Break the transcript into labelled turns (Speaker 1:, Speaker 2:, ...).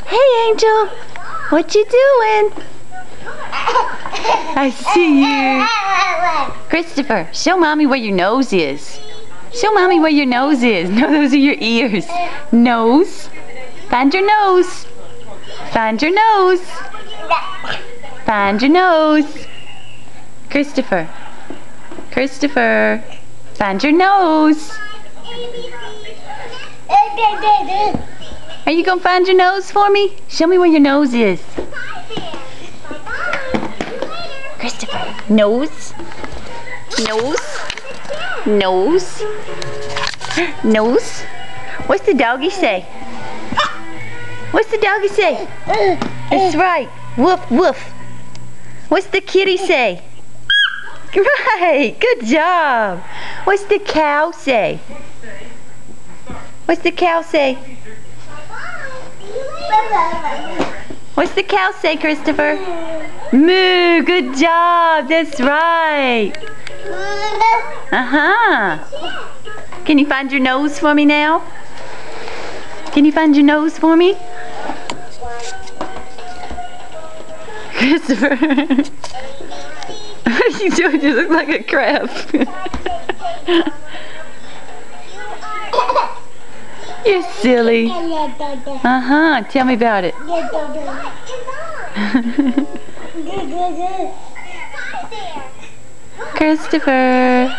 Speaker 1: Hey, Angel. What you doing? I see you. Christopher, show Mommy where your nose is. Show Mommy where your nose is. No, those are your ears. Nose. Find your nose. Find your nose. Find your nose. Christopher. Christopher. Find your nose. Are you gonna find your nose for me? Show me where your nose is. Christopher. Nose. Nose. Nose. Nose. What's the doggy say? What's the doggy say? That's right. Woof, woof. What's the kitty say? Right. Good job. What's the cow say? What's the cow say? What's the cow say, Christopher? Moo. Good job. That's right. Uh-huh. Can you find your nose for me now? Can you find your nose for me? Christopher. What are you doing? You look like a crab. You're silly. Uh-huh. Tell me about it. Christopher.